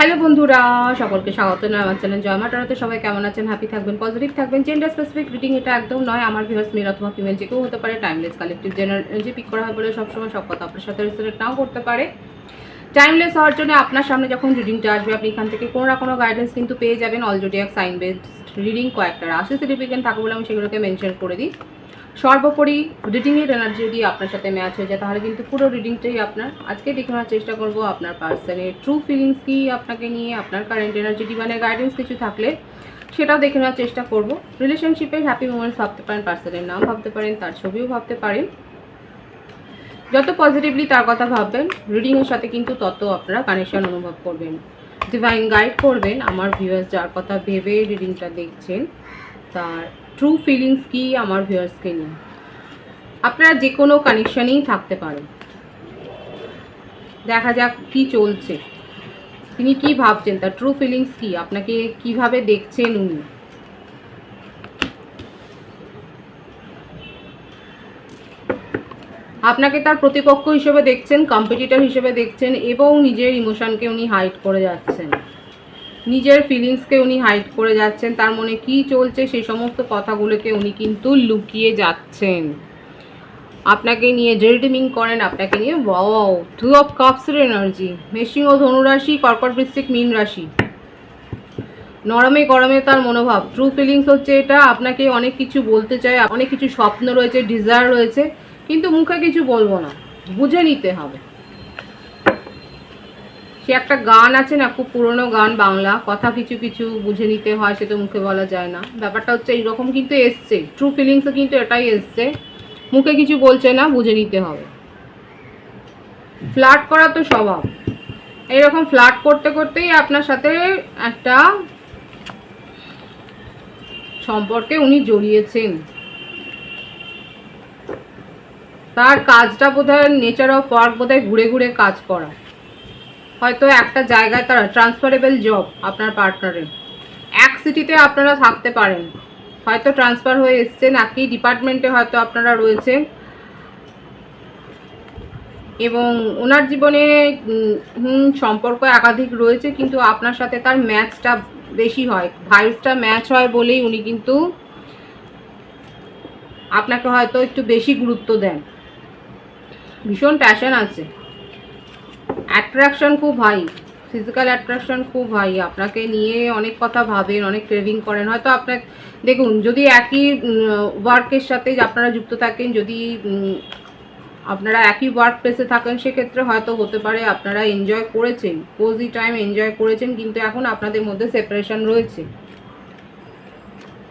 Hello বন্ধুরা, সকলকে স্বাগত জানাই আমার চ্যানেল জয় মা তারাতে। সবাই কেমন আছেন? হ্যাপি থাকবেন, পজিটিভ থাকবেন। জেন্ডার স্পেসিফিক রিডিং এটা একদম নয়। আমার ভিউয়ার্স মেল অথবা ফিমেল যে কেউ হতে পারে। টাইমলেস কালেক্টিভ জেনারেল পিক করা হয় বলে সবসময় সব কথা আপনার সাথে রিলেট নাও করতে পারে। টাইমলেস হওয়ার জন্য আপনার সামনে যখন রিডিংটা আসবে আপনি এখান থেকে কোনো না কোনো গাইডেন্স কিন্তু পেয়ে যাবেন। All zodiac sign based reading কয়েকটা রাশি সিগনিফিকেন্ট থাকে বলে আমি সেগুলোকে মেনশন করে দিই। সর্বোপরি রিডিংয়ের এনার্জি যদি আপনার সাথে ম্যাচ হয়ে যায় তাহলে কিন্তু পুরো রিডিংটাই আপনার। আজকে দেখে নেওয়ার চেষ্টা করব আপনার পার্সনের ট্রু ফিলিংস কি আপনাকে নিয়ে, আপনার কারেন্ট এনার্জি মানে গাইডেন্স কিছু থাকলে সেটাও দেখে নেওয়ার চেষ্টা করব। রিলেশনশিপে হ্যাপি মোমেন্টস ভাবতে পারেন, পার্সনের নাম ভাবতে পারেন, তার ছবিও ভাবতে পারেন। যত পজিটিভলি তার কথা ভাববেন রিডিংয়ের সাথে কিন্তু তত আপনারা কানেকশন অনুভব করবেন, ডিভাইন গাইড করবেন। আমার ভিউয়ার্স যার কথা ভেবে রিডিংটা দেখছেন তার ট্রু ফিলিংস কি আমার ভিউয়ার্সকে নিয়ে। আপনারা যে কোনো কানেকশানেই থাকতে পারেন। দেখা যাক কি চলছে, তিনি কি ভাবছেন, তার ট্রু ফিলিংস কি, আপনাকে কিভাবে দেখছেন উনি। আপনাকে তার প্রতিপক্ষ হিসেবে দেখছেন, কম্পিটিটর হিসেবে দেখছেন এবং নিজের ইমোশনকে উনি হাইড করে যাচ্ছেন, নিজের ফিলিংসকে উনি হাইড করে যাচ্ছেন। তার মনে কি চলছে সেই সমস্ত কথাগুলোকে উনি কিন্তু লুকিয়ে যাচ্ছেন। আপনাকে নিয়ে ডেড্রিমিং করেন, আপনাকে নিয়ে ওয়াও টু অফ কাপসের এনার্জি, মেষিং ও ধনুরাশি, কর্কট বৃশ্চিক মীন রাশি। নরমে গরমে তার মনোভাব, ট্রু ফিলিংস হচ্ছে এটা। আপনাকে অনেক কিছু বলতে চায়, অনেক কিছু স্বপ্ন রয়েছে, ডিজায়ার রয়েছে, কিন্তু মুখে কিছু বলবো না, বুঝে নিতে হবে। সে একটা গান আছে না, খুব পুরনো গান, বাংলা কথা, কিছু কিছু বুঝে নিতে হয়, সে তো মুখে বলা যায় না। ব্যাপারটা হচ্ছে এইরকম কিন্তু এসছে, ট্রু ফিলিংসও কিন্তু এটাই এসছে। মুখে কিছু বলছে না, বুঝে নিতে হবে। ফ্লার্ট করা তো স্বভাব, এইরকম ফ্লার্ট করতে করতেই আপনার সাথে একটা সম্পর্কে উনি জড়িয়েছেন। তার কাজটা বোধহয় নেচার অফ ওয়ার্ক, বোধহয় ঘুরে ঘুরে কাজ করা। হয়তো একটা জায়গায় তারা ট্রান্সফারেবল জব আপনার পার্টনারের, এক সিটিতে আপনারা থাকতে পারেন, হয়তো ট্রান্সফার হয়ে এসছেন, একই ডিপার্টমেন্টে হয়তো আপনারা রয়েছেন এবং ওনার জীবনে সম্পর্ক একাধিক রয়েছে, কিন্তু আপনার সাথে তার ম্যাচটা বেশি হয়, ভাইবসটা ম্যাচ হয় বলেই উনি কিন্তু আপনাকে হয়তো একটু বেশি গুরুত্ব দেন। ভীষণ প্যাশন আছে, অ্যাট্রাকশন খুব হাই, ফিজিক্যাল অ্যাট্রাকশন খুব হাই। আপনাকে নিয়ে অনেক কথা ভাবেন, অনেক ক্রেভিং করেন। হয়তো আপনার দেখুন, যদি একই ওয়ার্কের সাথে আপনারা যুক্ত থাকেন, যদি আপনারা একই ওয়ার্ক প্লেসে থাকেন, সেক্ষেত্রে হয়তো হতে পারে আপনারা এনজয় করেছেন, কোজি টাইম এনজয় করেছেন, কিন্তু এখন আপনাদের মধ্যে সেপারেশন রয়েছে।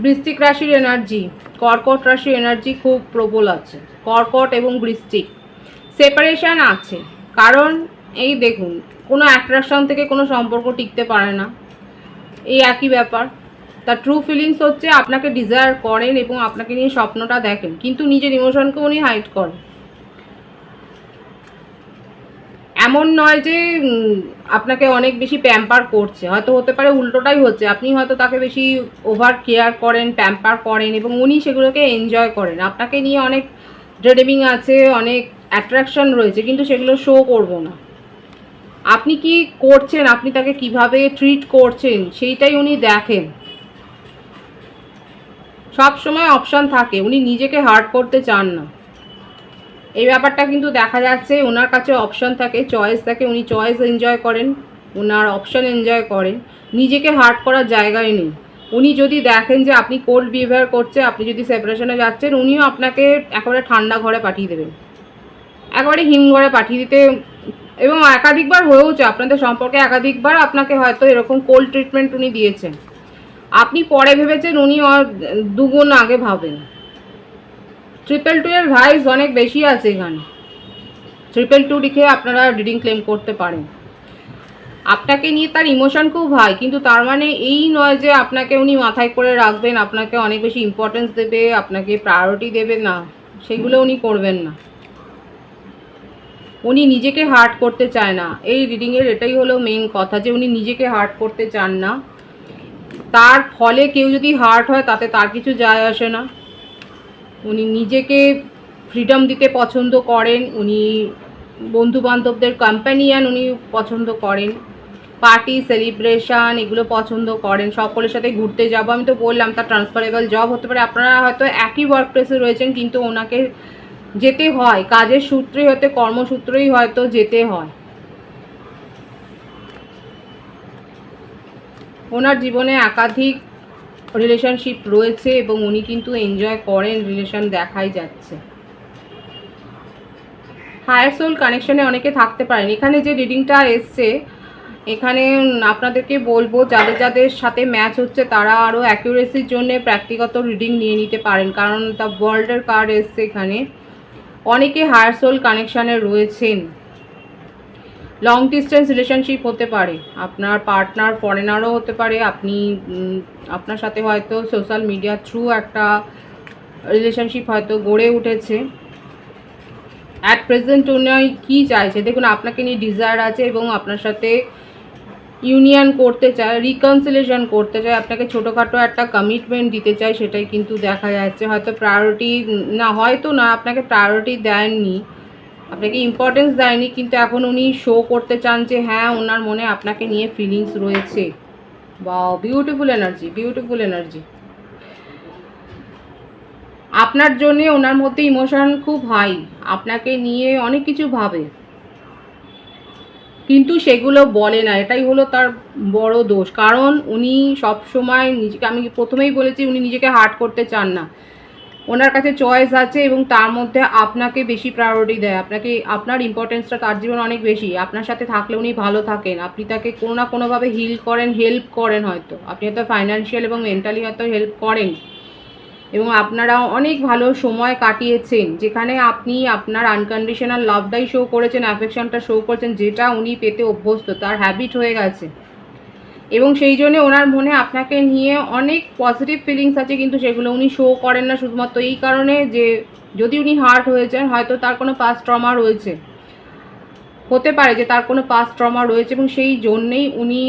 বৃশ্চিক রাশির এনার্জি, কর্কট রাশির এনার্জি খুব প্রবল আছে। কর্কট এবং বৃশ্চিক সেপারেশন আছে, কারণ এই দেখুন, কোনো অ্যাট্রাকশন থেকে কোনো সম্পর্ক টিকতে পারে না, এই একই ব্যাপার। তার ট্রু ফিলিংস হচ্ছে আপনাকে ডিজায়ার করেন এবং আপনাকে নিয়ে স্বপ্নটা দেখেন, কিন্তু নিজের ইমোশনকে উনি হাইড করেন। এমন নয় যে আপনাকে অনেক বেশি প্যাম্পার করছে, হয়তো হতে পারে উল্টোটাই হচ্ছে, আপনি হয়তো তাকে বেশি ওভার কেয়ার করেন, প্যাম্পার করেন এবং উনি সেগুলোকে এনজয় করেন। আপনাকে নিয়ে অনেক ড্রিমিং আছে, অনেক অ্যাট্রাকশন রয়েছে, কিন্তু সেগুলো শো করবো না। আপনি কি করছেন, আপনি তাকে কিভাবে ট্রিট করছেন সেইটাই উনি দেখেন। সব সময় অপশান থাকে, উনি নিজেকে হার্ট করতে চান না, এই ব্যাপারটা কিন্তু দেখা যাচ্ছে। ওনার কাছে অপশান থাকে, চয়েস থাকে, উনি চয়েস এনজয় করেন, ওনার অপশান এনজয় করেন, নিজেকে হার্ট করার জায়গায় নেই। উনি যদি দেখেন যে আপনি কোল্ড বিহেভিয়ার করছে, আপনি যদি সেপারেশনে যাচ্ছেন, উনিও আপনাকে একেবারে ঠান্ডা ঘরে পাঠিয়ে দেবেন, একেবারে হিম ঘরে পাঠিয়ে দিতে। এবং একাধিকবার হয়েওছে আপনাদের সম্পর্কে, একাধিকবার আপনাকে হয়তো এরকম কোল্ড ট্রিটমেন্ট উনি দিয়েছেন, আপনি পরে ভেবেছেন, উনি দুগুণ আগে ভাবেন। 222 এর ভাইস অনেক বেশি আছে এখানে, 222 লিখে আপনারা রিডিং ক্লেম করতে পারেন। আপনাকে নিয়ে তার ইমোশন খুব হাই, কিন্তু তার মানে এই নয় যে আপনাকে উনি মাথায় করে রাখবেন, আপনাকে অনেক বেশি ইম্পর্টেন্স দেবে, আপনাকে প্রায়োরিটি দেবে না, সেগুলো উনি করবেন না। উনি নিজেকে হার্ট করতে চায় না, এই রিডিংয়ের এটাই হলো মেইন কথা, যে উনি নিজেকে হার্ট করতে চান না। তার ফলে কেউ যদি হার্ট হয় তাতে তার কিছু যায় আসে না। উনি নিজেকে ফ্রিডম দিতে পছন্দ করেন, উনি বন্ধুবান্ধবদের কম্প্যানিয়ান উনি পছন্দ করেন, পার্টি সেলিব্রেশন এগুলো পছন্দ করেন, সকলের সাথে ঘুরতে যাব। আমি তো বললাম তার ট্রান্সফারেবল জব হতে পারে, আপনারা হয়তো একই ওয়ার্ক প্লেসে রয়েছেন কিন্তু ওনাকে যেতে হয়, কাজের সূত্রেই হয়তো কর্মসূত্রেই হয়তো যেতে হয়। ওনার জীবনে একাধিক রিলেশনশিপ রয়েছে এবং উনি কিন্তু এনজয় করেন, রিলেশন দেখাই যাচ্ছে। হায়ার সোল কানেকশনে অনেকে থাকতে পারেন। এখানে যে রিডিংটা এসছে এখানে আপনাদেরকে বলবো যাদের যাদের সাথে ম্যাচ হচ্ছে তারা আরও অ্যাকিউরেসির জন্য ব্যক্তিগত রিডিং নিয়ে নিতে পারেন, কারণ দ্য ওয়ার্ল্ডের কার্ড এসছে এখানে। অনেকে হায়ার সোল কানেকশানে রয়েছেন, লং ডিস্টেন্স রিলেশনশিপ হতে পারে, আপনার পার্টনার ফরেনারও হতে পারে, আপনি আপনার সাথে হয়তো সোশ্যাল মিডিয়া থ্রু একটা রিলেশনশিপ হয়তো গড়ে উঠেছে। অ্যাট প্রেজেন্ট উনি কী চাইছে দেখুন, আপনাকে নিয়ে ডিজায়ার আছে এবং আপনার সাথে ইউনিয়ন করতে চায়, রিকনসিলেশন করতে চায়, আপনাকে ছোটোখাটো একটা কমিটমেন্ট দিতে চায়, সেটাই কিন্তু দেখা যাচ্ছে। হয়তো প্রায়োরিটি না, হয়তো না, আপনাকে প্রায়োরিটি দেননি, আপনাকে ইম্পর্টেন্স দেয়নি, কিন্তু এখন উনি শো করতে চান যে হ্যাঁ ওনার মনে আপনাকে নিয়ে ফিলিংস রয়েছে। বা বিউটিফুল এনার্জি, বিউটিফুল এনার্জি। আপনার জন্যে ওনার মধ্যে ইমোশন খুব হাই, আপনাকে নিয়ে অনেক কিছু ভাবে কিন্তু সেগুলো বলে না, এটাই হলো তার বড় দোষ। কারণ উনি সব সময় নিজেকে, আমি প্রথমেই বলেছি উনি নিজেকে হার্ট করতে চান না, ওনার কাছে চয়েস আছে এবং তার মধ্যে আপনাকে বেশি প্রায়োরিটি দেয়, আপনাকে, আপনার ইম্পর্টেন্সটা তার জীবনে অনেক বেশি। আপনার সাথে থাকলে উনি ভালো থাকেন, আপনি তাকে কোনো না কোনোভাবে হিল করেন, হেল্প করেন, হয়তো আপনি হয়তো ফাইন্যান্সিয়াল এবং মেন্টালি হয়তো হেল্প করেন এবং আপনারা অনেক ভালো সময় কাটিয়েছেন যেখানে আপনি আপনার আনকন্ডিশনাল লাভটাই শো করেছেন, অ্যাফেকশনটা শো করেছেন, যেটা উনি পেতে অভ্যস্ত, তার হ্যাবিট হয়ে গেছে। এবং সেই জন্যে ওনার মনে আপনাকে নিয়ে অনেক পজিটিভ ফিলিংস আছে, কিন্তু সেগুলো উনি শো করেন না শুধুমাত্র এই কারণে যে যদি উনি হার্ট হয়ে যান হয়তো তার কোনো পাস্ট ট্রমা রয়েছে, হতে পারে যে তার কোনো পাস্ট ট্রমা রয়েছে এবং সেই জন্যেই উনি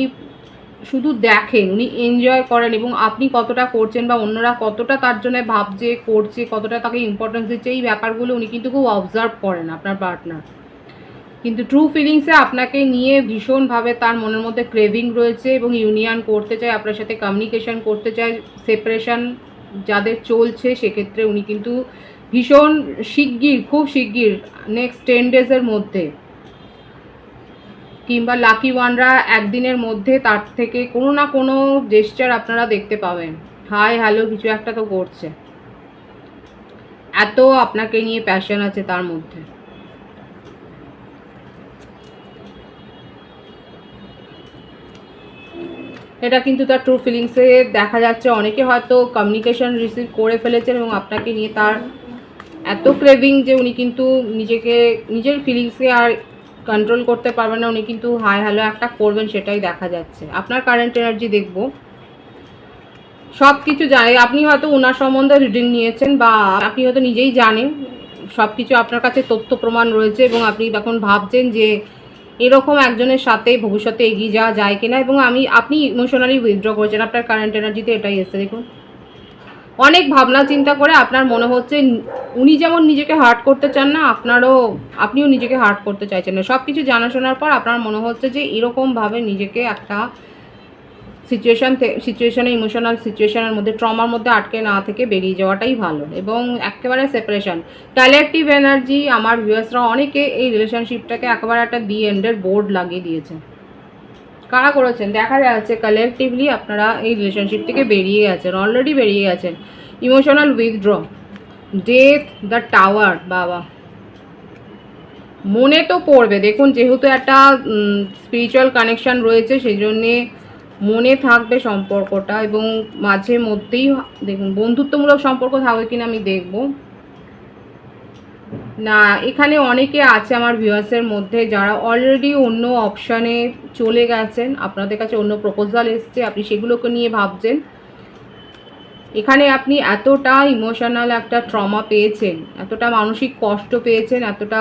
শুধু দেখেন, উনি এনজয় করেন এবং আপনি কতটা করছেন বা অন্যরা কতটা তার জন্য ভাবছে, করছে, কতটা তাকে ইম্পর্টেন্স দিচ্ছে, এই ব্যাপারগুলো উনি কিন্তু খুব অবজার্ভ করেন আপনার পার্টনার। কিন্তু ট্রু ফিলিংসে আপনাকে নিয়ে ভীষণভাবে তার মনের মধ্যে ক্রেভিং রয়েছে এবং ইউনিয়ন করতে চায়, আপনার সাথে কমিউনিকেশন করতে চায়। সেপারেশন যাদের চলছে সেক্ষেত্রে উনি কিন্তু ভীষণ শিগগির, খুব শিগগির নেক্সট 10 ডেজের মধ্যে কিংবা লাকি ওয়ানরা একদিনের মধ্যে তার থেকে কোনো না কোনো জেস্চার আপনারা দেখতে পাবেন। হাই হ্যালো কিছু একটা তো করছে, এত আপনাকে নিয়ে প্যাশন আছে তার মধ্যে। এটা কিন্তু তার ট্রু ফিলিংসে দেখা যাচ্ছে। অনেকে হয়তো কমিউনিকেশন রিসিভ করে ফেলেছেন এবং আপনাকে নিয়ে তার এত ক্রেভিং যে উনি কিন্তু নিজেকে, নিজের ফিলিংসকে আর কন্ট্রোল করতে পারবেন না, উনি কিন্তু হাই হ্যালো একটা করবেন, সেটাই দেখা যাচ্ছে। আপনার কারেন্ট এনার্জি দেখব, সব কিছু জানে, আপনি হয়তো ওনার সম্বন্ধে রিডিং নিয়েছেন বা আপনি হয়তো নিজেই জানেন, সব কিছু আপনার কাছে তথ্য প্রমাণ রয়েছে এবং আপনি তখন ভাবছেন যে এরকম একজনের সাথে ভবিষ্যতে এগিয়ে যাওয়া যায় কিনা, এবং আপনি ইমোশনালি উইথড্র করেছেন। আপনার কারেন্ট এনার্জিতে এটাই এসছে দেখুন, অনেক ভাবনা চিন্তা করে আপনার মনে হচ্ছে উনি যেমন নিজেকে হার্ট করতে চান না, আপনিও নিজেকে হার্ট করতে চাইছেন না। সব কিছু জানাশোনার পর আপনার মনে হচ্ছে যে এরকমভাবে নিজেকে একটা সিচুয়েশনে, ইমোশনাল সিচুয়েশনের মধ্যে, ট্রমার মধ্যে আটকে না থেকে বেরিয়ে যাওয়াটাই ভালো এবং একেবারে সেপারেশন। কালেকটিভ এনার্জি, আমার ভিউয়ার্সরা অনেকে এই রিলেশনশিপটাকে একেবারে একটা দি এন্ডের বোর্ড লাগিয়ে দিয়েছে। কারা করেছেন দেখা যাচ্ছে কালেকটিভলি আপনারা এই রিলেশনশিপ থেকে বেরিয়ে গেছেন, অলরেডি বেরিয়ে গেছেন। Emotional withdraw, death, the tower, বাবা মনে তো পড়বে দেখুন, যেহেতু একটা স্পিরিচুয়াল কানেকশান রয়েছে সেই জন্যে মনে থাকবে সম্পর্কটা এবং মাঝে মধ্যেই দেখুন বন্ধুত্বমূলক সম্পর্ক থাকবে কিনা আমি দেখব না। এখানে অনেকে আছে আমার ভিউয়ার্সের মধ্যে যারা অলরেডি অন্য অপশানে চলে গেছেন, আপনাদের কাছে অন্য প্রপোজাল এসছে, আপনি সেগুলোকে নিয়ে ভাবছেন। এখানে আপনি এতটা ইমোশনাল একটা ট্রমা পেয়েছেন, এতটা মানসিক কষ্ট পেয়েছেন, এতটা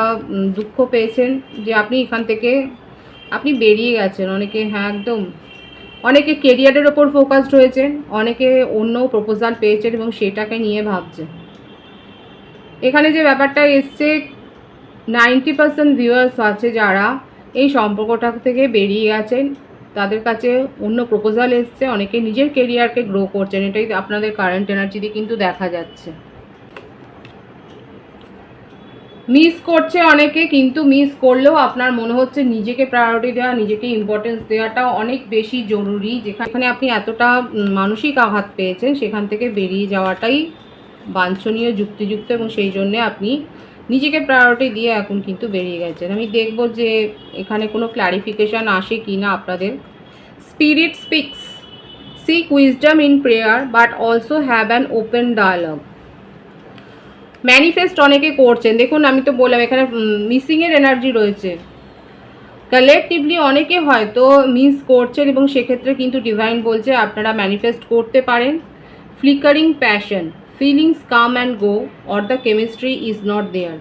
দুঃখ পেয়েছেন যে আপনি এখান থেকে আপনি বেরিয়ে গেছেন। অনেকে, হ্যাঁ একদম, অনেকে কেরিয়ারের ওপর ফোকাসড হয়েছেন, অনেকে অন্য প্রপোজাল পেয়েছেন এবং সেটাকে নিয়ে ভাবছেন। এখানে যে ব্যাপারটা এসছে 90% ভিউয়ার্স আছে যারা এই সম্পর্কটা থেকে বেরিয়ে গেছেন তাদের কাছে অন্য প্রপোজাল এসছে, অনেকে নিজের কেরিয়ারকে গ্রো করছেন, এটাই আপনাদের কারেন্ট এনার্জিতে কিন্তু দেখা যাচ্ছে। মিস করছে অনেকে, কিন্তু মিস করলেও আপনার মনে হচ্ছে নিজেকে প্রায়োরিটি দেওয়া, নিজেকে ইম্পর্টেন্স দেওয়াটা অনেক বেশি জরুরি। যেখানে আপনি এতটা মানসিক আঘাত পেয়েছেন সেখান থেকে বেরিয়ে যাওয়াটাই বাঞ্ছনীয়, যুক্তিযুক্ত, এবং সেই জন্যে আপনি নিজেকে প্রায়োরিটি দিয়ে এখন কিন্তু বেরিয়ে গেছেন। আমি দেখব যে এখানে কোনো ক্ল্যারিফিকেশান আসে কি না আপনাদের। Spirit speaks, seek wisdom in prayer but also have an open dialogue. Manifest অনেকে করছেন, দেখুন আমি তো বললাম এখানে মিসিংয়ের এনার্জি রয়েছে। কালেকটিভলি অনেকে হয়তো মিস করছেন এবং সেক্ষেত্রে কিন্তু ডিভাইন বলছে আপনারা ম্যানিফেস্ট করতে পারেন। Flickering passion, feelings come and go or the chemistry is not there.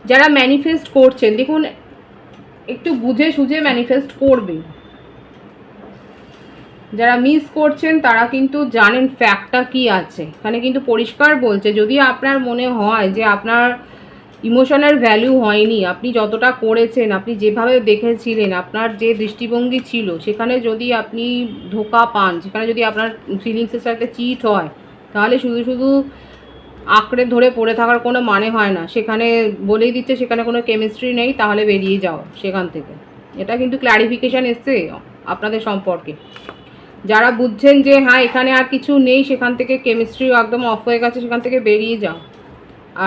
যারা ম্যানিফেস্ট করছেন দেখুন একটু বুঝে সুঝে ম্যানিফেস্ট করবে। যারা মিস করছেন তারা কিন্তু জানেন ফ্যাক্টটা কি আছে। এখানে কিন্তু পরিষ্কার বলছে যদি আপনার মনে হয় যে আপনার ইমোশনের ভ্যালু হয়নি, আপনি যতটা করেছেন, আপনি যেভাবে দেখেছিলেন, আপনার যে দৃষ্টিভঙ্গি ছিল সেখানে যদি আপনি ধোকা পান, সেখানে যদি আপনার ফিলিংসের সাথে চিট হয়, তাহলে শুধু শুধু আঁকড়ে ধরে পড়ে থাকার কোনো মানে হয় না। সেখানে বলেই দিচ্ছে সেখানে কোনো কেমিস্ট্রি নেই, তাহলে বেরিয়ে যাও সেখান থেকে। এটা কিন্তু ক্ল্যারিফিকেশান এসছে আপনাদের সম্পর্কে। যারা বুঝছেন যে হ্যাঁ এখানে আর কিছু নেই, সেখান থেকে কেমিস্ট্রিও একদম অফ হয়ে গেছে, সেখান থেকে বেরিয়ে যাও।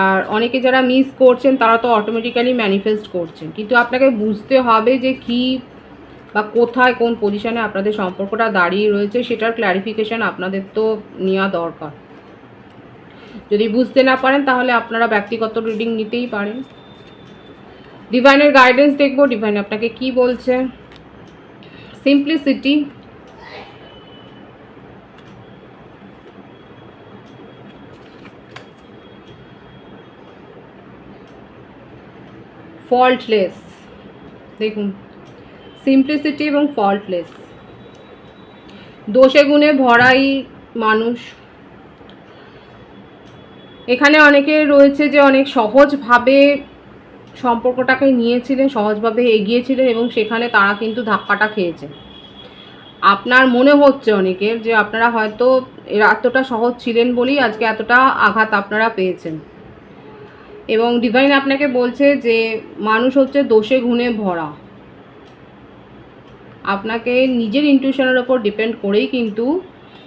আর অনেকে যারা মিস করছেন তারা তো অটোমেটিক্যালি ম্যানিফেস্ট করছেন, কিন্তু আপনাকে বুঝতে হবে যে কী বা কোথায় কোন পজিশনে আপনাদের সম্পর্কটা দাঁড়িয়ে রয়েছে, সেটার ক্ল্যারিফিকেশান আপনাদের তো নেওয়া দরকার। যদি বুঝতে না পারেন তাহলে আপনারা ব্যক্তিগত রিডিং নিতেই পারেন। ডিভাইনের গাইডেন্স দেখবো, ডিভাইন আপনাকে কি বলছে। সিম্পলিসিটি, ফল্টলেস, দেখুন সিম্পলিসিটি এবং ফল্টলেস, দোষে গুণে ভরাই মানুষ। এখানে অনেকে রয়েছে যে অনেক সহজভাবে সম্পর্কটাকে নিয়েছিলেন, সহজভাবে এগিয়েছিলেন এবং সেখানে তারা কিন্তু ধাক্কাটা খেয়েছে। আপনার মনে হচ্ছে অনেকের যে আপনারা হয়তো এতটা সহজ ছিলেন বলেই আজকে এতটা আঘাত আপনারা পেয়েছেন। এবং ডিভাইন আপনাকে বলছে যে মানুষ হচ্ছে দোষে গুণে ভরা। আপনাকে নিজের ইনটিউশনের ওপর ডিপেন্ড করেই কিন্তু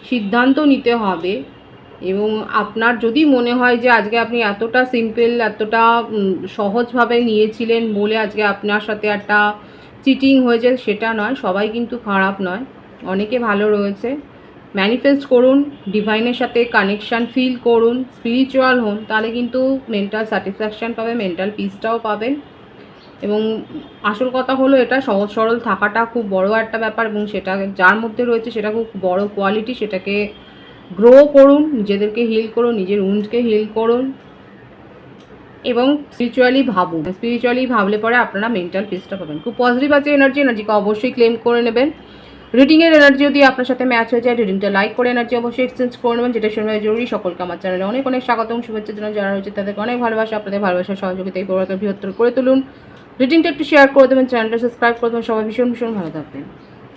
সিদ্ধান্ত নিতে হবে। এবং আপনার যদি মনে হয় যে আজকে আপনি এতটা সিম্পল, এতটা সহজভাবে নিয়েছিলেন বলে আজকে আপনার সাথে একটা চিটিং হয়েছে, সেটা নয়। সবাই কিন্তু খারাপ নয়, অনেকে ভালো রয়েছে। ম্যানিফেস্ট করুন, ডিভাইনের সাথে কানেকশান ফিল করুন, স্পিরিচুয়াল হন, তাহলে কিন্তু মেন্টাল স্যাটিসফ্যাকশান পাবেন, মেন্টাল পিসটাও পাবেন। এবং আসল কথা হলো এটা সহজ সরল থাকাটা খুব বড় একটা ব্যাপার, এবং সেটা যার মধ্যে রয়েছে সেটা খুব বড় কোয়ালিটি। সেটাকে গ্রো করুন, নিজেদেরকে হিল করুন, নিজের উন্ডকে হিল করুন এবং স্পিরিচুয়ালি ভাবুন। স্পিরিচুয়ালি ভাবলে পরে আপনারা মেন্টাল পিসটা পাবেন। খুব পজিটিভ আছে এনার্জিকে অবশ্যই ক্লেম করে নেবেন। রিডিংয়ের এনার্জি যদি আপনার সাথে ম্যাচ হয়ে যায়, রিডিংটা লাইক করে এনার্জি অবশ্যই এক্সচেঞ্জ করে নেবেন, যেটা শুনে জরুরি। সকলকে আমার চ্যানেলে অনেক অনেক স্বাগতম, শুভেচ্ছা জানানো যারা রয়েছে তাদেরকে অনেক ভালোবাসা। আপনাদের ভালোবাসার সহযোগিতায় পরিবর্তন বৃহত্তর করে তুলুন। রিডিংটা একটু শেয়ার করে দেবেন, চ্যানেলটা সাবস্ক্রাইব করে দেবেন। সবাই ভীষণ ভীষণ ভালো থাকবেন।